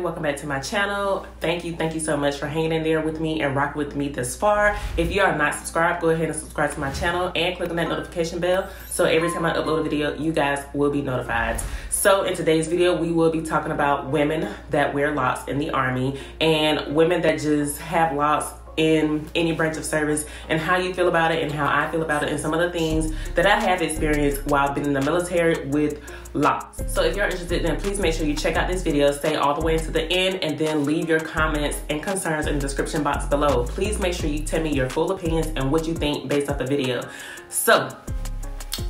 welcome back to my channel. Thank you so much for hanging in there with me and rocking with me this far. If you are not subscribed, go ahead and subscribe to my channel and click on that notification bell so every time I upload a video, you guys will be notified. So in today's video, we will be talking about women that wear locks in the Army and women that just have locks in any branch of service, and how you feel about it and how I feel about it, and some of the things that I have experienced while being in the military with locks. So if you're interested, then please make sure you check out this video, stay all the way to the end, and then leave your comments and concerns in the description box below. Please make sure you tell me your full opinions and what you think based off the video. So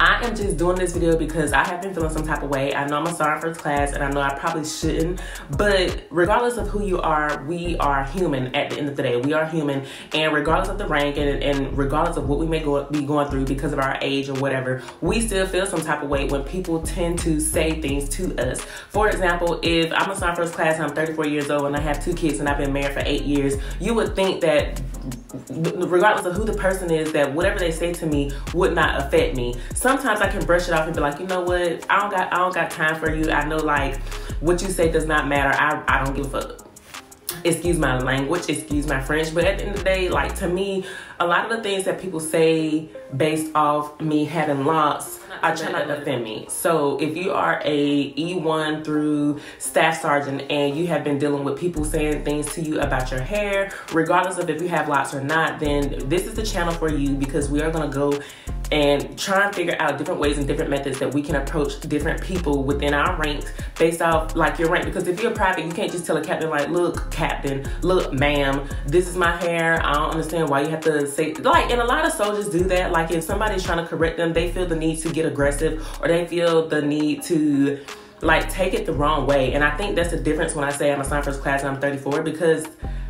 I am just doing this video because I have been feeling some type of way. I know I'm a sergeant first class and I know I probably shouldn't, but regardless of who you are, we are human at the end of the day. We are human, and regardless of the rank and regardless of what we may be going through because of our age or whatever, we still feel some type of way when people tend to say things to us. For example, if I'm a sergeant first class and I'm 34 years old and I have 2 kids and I've been married for 8 years, you would think that regardless of who the person is, that whatever they say to me would not affect me. Sometimes I can brush it off and be like, you know what, I don't got time for you. I know, like, what you say does not matter. I don't give a fuck. Excuse my language, excuse my French, but at the end of the day, like, to me, a lot of the things that people say based off me having locks are trying to offend me. So if you are a E1 through staff sergeant and you have been dealing with people saying things to you about your hair, regardless of if you have locks or not, then this is the channel for you, because we are going to go and try and figure out different ways and different methods that we can approach different people within our ranks based off like your rank. Because if you're private, you can't just tell a captain like, look captain, look ma'am, this is my hair. I don't understand why you have to say, like, and a lot of soldiers do that. Like, if somebody's trying to correct them, they feel the need to get aggressive, or they feel the need to like take it the wrong way. And I think that's the difference when I say I'm a sergeant first class and I'm 34, because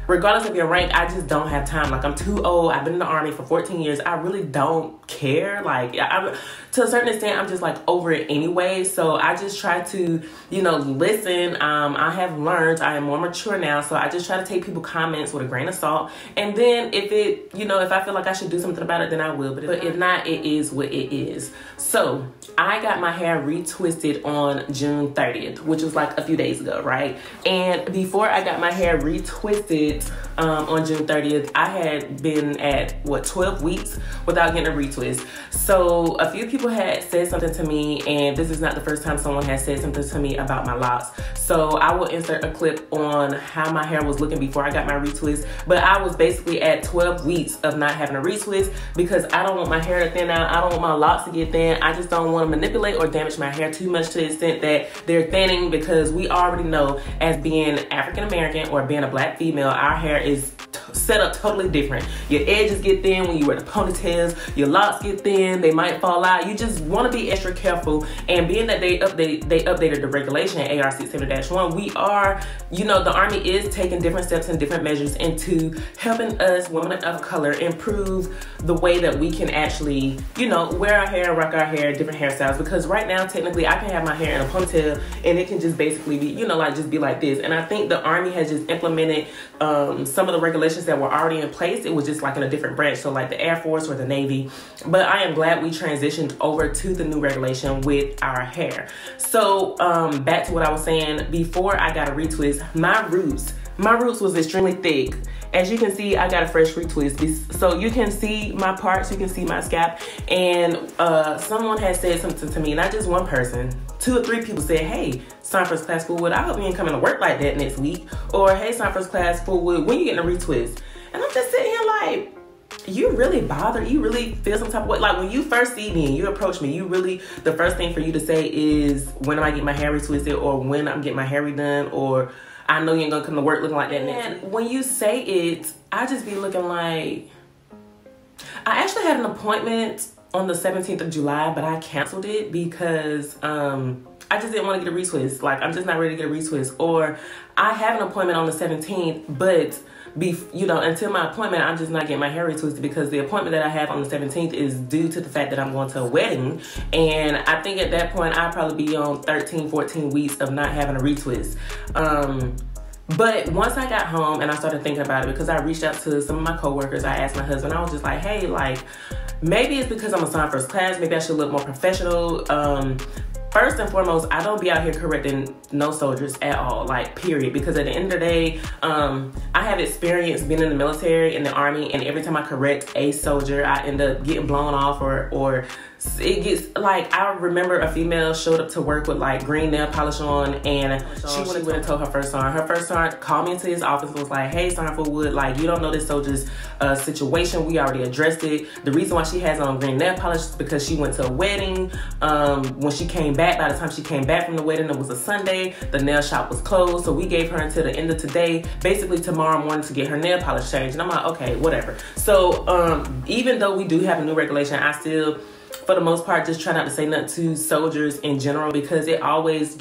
regardless of your rank, I just don't have time. Like, I'm too old. I've been in the Army for 14 years. I really don't care. Like, to a certain extent, I'm just like over it anyway. So I just try to, you know, listen. I have learned, I am more mature now. So I just try to take people's comments with a grain of salt. And then if it, you know, if I feel like I should do something about it, then I will. But if not, it is what it is. So I got my hair retwisted on June 30th, which was like a few days ago, right? And before I got my hair retwisted on June 30th, I had been at, what, 12 weeks without getting a retwist. So a few people had said something to me, and this is not the first time someone has said something to me about my locks. So I will insert a clip on how my hair was looking before I got my retwist. But I was basically at 12 weeks of not having a retwist because I don't want my hair to thin out. I don't want my locks to get thin. I just don't want to manipulate or damage my hair too much to the extent that they're thinning, because we already know, as being African American or being a black female, our hair is set up totally different. Your edges get thin when you wear the ponytails, your locks get thin, they might fall out. You just want to be extra careful. And being that they updated the regulation at AR 670-1, we are, you know, the Army is taking different steps and different measures into helping us, women of color, improve the way that we can actually, you know, wear our hair, rock our hair, different hairstyles. Because right now, technically, I can have my hair in a ponytail and it can just basically be, you know, like just be like this. And I think the Army has just implemented some of the regulations that were already in place. It was just like in a different branch, so like the Air Force or the Navy. But I am glad we transitioned over to the new regulation with our hair. So back to what I was saying, before I got a retwist, my roots was extremely thick. As you can see, I got a fresh retwist. So you can see my parts, you can see my scalp. And someone has said something to me, not just one person, 2 or 3 people said, hey, sergeant first class Fullwood, I hope you ain't coming to work like that next week. Or, hey, sergeant first class Fullwood, when you getting a retwist? And I'm just sitting here like, you really bothered? You really feel some type of way? Like, when you first see me and you approach me, you really, the first thing for you to say is, when am I getting my hair retwisted, or when I'm getting my hair redone, or I know you ain't gonna come to work looking like that next week. When you say it, I just be looking like, I actually had an appointment on the 17th of July, but I canceled it because I just didn't want to get a retwist. Like, I'm just not ready to get a retwist. Or I have an appointment on the 17th, but you know, until my appointment, I'm just not getting my hair retwisted, because the appointment that I have on the 17th is due to the fact that I'm going to a wedding. And I think at that point, I'll probably be on 13, 14 weeks of not having a retwist. But once I got home and I started thinking about it, because I reached out to some of my coworkers, I asked my husband, I was just like, hey, like, maybe it's because I'm a sergeant first class, maybe I should look more professional. first and foremost, I don't be out here correcting no soldiers at all, like, period. Because at the end of the day, I have experience being in the military, in the army, and every time I correct a soldier, I end up getting blown off or it gets, like, I remember a female showed up to work with, like, green nail polish on, and she went and told her first sergeant. Her first sergeant called me into his office and was like, hey, Sergeant Fullwood, like, you don't know this soldier's situation. We already addressed it. The reason why she has on green nail polish is because she went to a wedding. When she came back, by the time she came back from the wedding, it was a Sunday. The nail shop was closed, so we gave her until the end of today, basically tomorrow morning, to get her nail polish changed. And I'm like, okay, whatever. So even though we do have a new regulation, I still, for the most part, just try not to say nothing to soldiers in general, because it always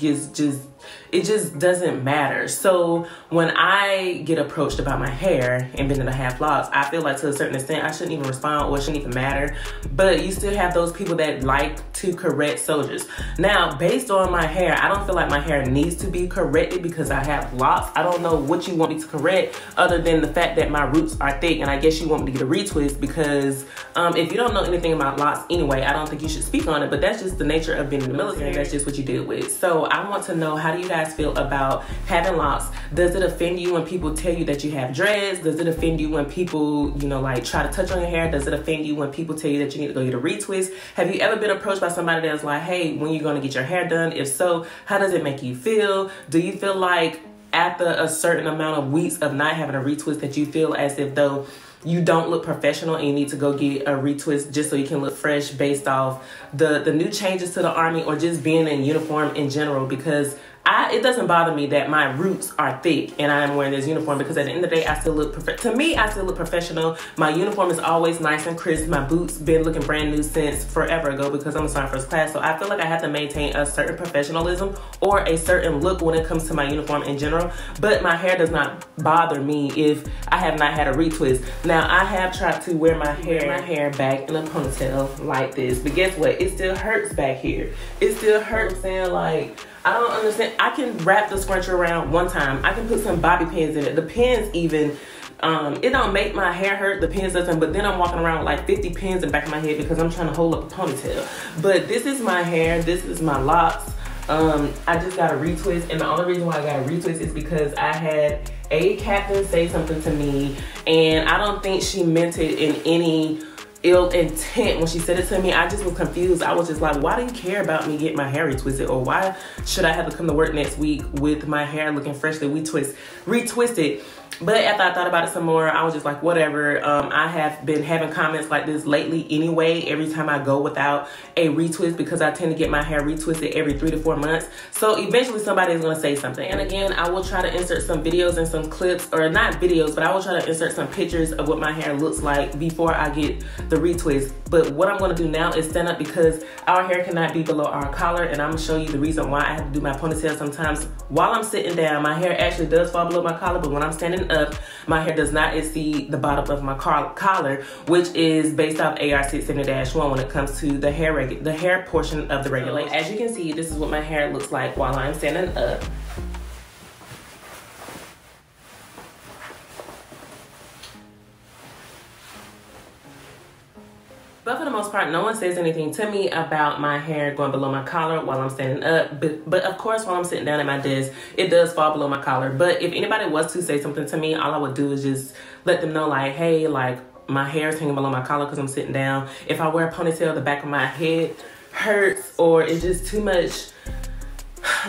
it just doesn't matter. So when I get approached about my hair and bending to half locks, I feel like to a certain extent I shouldn't even respond, or it shouldn't even matter. But you still have those people that like to correct soldiers. Now, based on my hair, I don't feel like my hair needs to be corrected because I have locks. I don't know what you want me to correct other than the fact that my roots are thick, and I guess you want me to get a retwist because if you don't know anything about locks anyway, I don't think you should speak on it, but that's just the nature of being in the military. That's just what you deal with. So I want to know, how do you guys feel about having locks? Does it offend you when people tell you that you have dreads? Does it offend you when people, you know, like, try to touch on your hair? Does it offend you when people tell you that you need to go get a retwist? Have you ever been approached by somebody that's like, hey, when you going to get your hair done? If so, how does it make you feel? Do you feel like after a certain amount of weeks of not having a retwist that you feel as if though you don't look professional and you need to go get a retwist just so you can look fresh based off the new changes to the Army or just being in uniform in general? Because it doesn't bother me that my roots are thick and I'm wearing this uniform, because at the end of the day, I still look to me, I still look professional. My uniform is always nice and crisp. My boots been looking brand new since forever ago because I'm a sergeant first class. So I feel like I have to maintain a certain professionalism or a certain look when it comes to my uniform in general. But my hair does not bother me if I have not had a retwist. Now, I have tried to wear my hair back in a ponytail like this, but guess what? It still hurts back here. It still hurts, saying like, I don't understand. I can wrap the scrunchie around one time. I can put some bobby pins in it. The pins even, it don't make my hair hurt. The pins doesn't, but then I'm walking around with like 50 pins in the back of my head because I'm trying to hold up a ponytail. But this is my hair. This is my locks. I just got a retwist, and the only reason why I got a retwist is because I had a captain say something to me, and I don't think she meant it in any ill intent when she said it to me. I just was confused. I was just like, why do you care about me getting my hair retwisted? Or why should I have to come to work next week with my hair looking freshly retwisted? But after I thought about it some more, I was just like, whatever. I have been having comments like this lately anyway, every time I go without a retwist, because I tend to get my hair retwisted every 3 to 4 months. So eventually somebody is going to say something. And again, I will try to insert some videos and some clips, or not videos, but I will try to insert some pictures of what my hair looks like before I get the retwist. But what I'm going to do now is stand up, because our hair cannot be below our collar, and I'm going to show you the reason why I have to do my ponytail sometimes. While I'm sitting down, my hair actually does fall below my collar, but when I'm standing up, my hair does not exceed the bottom of my collar, which is based off AR 670-1 when it comes to the hair portion of the regulation. As you can see, this is what my hair looks like while I'm standing up. But for the most part, no one says anything to me about my hair going below my collar while I'm standing up. But of course, while I'm sitting down at my desk, it does fall below my collar. But if anybody was to say something to me, all I would do is just let them know, like, hey, like, my hair is hanging below my collar because I'm sitting down. If I wear a ponytail, the back of my head hurts, or it's just too much.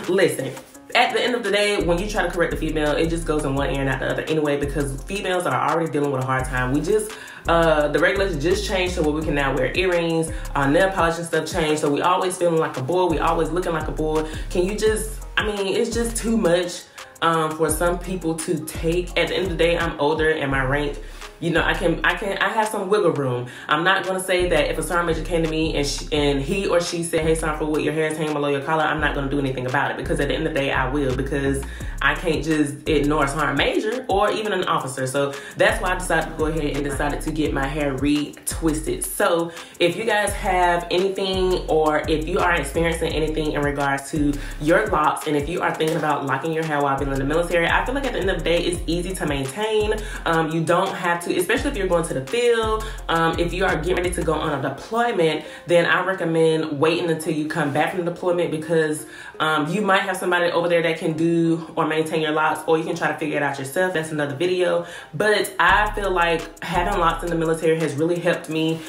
Listen. At the end of the day, when you try to correct a female, it just goes in one ear and out the other anyway, because females are already dealing with a hard time. We just, the regulations just changed so where we can now wear earrings, our nail polish and stuff changed, so we always feeling like a boy, we always looking like a boy. Can you just, I mean, it's just too much for some people to take. At the end of the day, I'm older and my rank, you know, I have some wiggle room. I'm not gonna say that if a sergeant major came to me and he or she said, hey, Sergeant Fullwood, your hair is hanging below your collar, I'm not gonna do anything about it, because at the end of the day, I will, because I can't just ignore a sergeant major or even an officer. So that's why I decided to go ahead and decided to get my hair retwisted. So if you guys have anything, or if you are experiencing anything in regards to your locks, and if you are thinking about locking your hair while being in the military, I feel like at the end of the day, it's easy to maintain. You don't have to to, especially if you're going to the field, if you are getting ready to go on a deployment, then I recommend waiting until you come back from the deployment, because you might have somebody over there that can do or maintain your locks, or you can try to figure it out yourself. That's another video. But I feel like having locks in the military has really helped me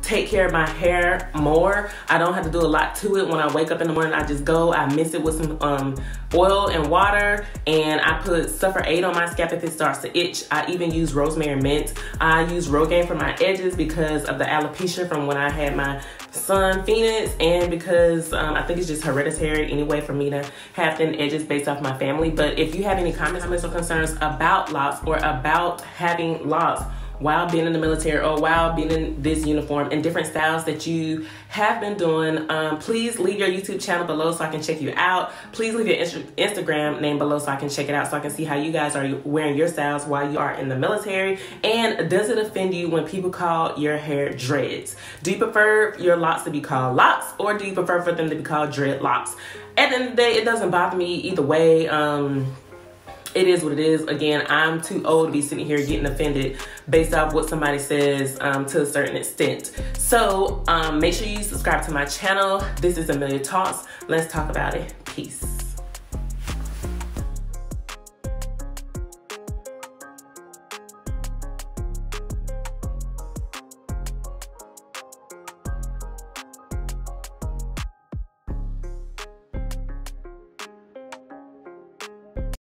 take care of my hair more. I don't have to do a lot to it. When I wake up in the morning, I just go, I mix it with some oil and water, and I put Suffer 8 on my scalp if it starts to itch. I even use rosemary mint. I use Rogaine for my edges because of the alopecia from when I had my son Phoenix, and because I think it's just hereditary anyway for me to have thin edges based off my family. But if you have any comments or concerns about locks or about having locks while being in the military or while being in this uniform and different styles that you have been doing, please leave your YouTube channel below so I can check you out. Please leave your Instagram name below so I can check it out, so I can see how you guys are wearing your styles while you are in the military. And does it offend you when people call your hair dreads? Do you prefer your locks to be called locks, or do you prefer for them to be called dreadlocks? At the end of the day, it doesn't bother me either way. It is what it is. Again, I'm too old to be sitting here getting offended based off what somebody says to a certain extent. So make sure you subscribe to my channel. This is Amelia Talks. Let's talk about it. Peace.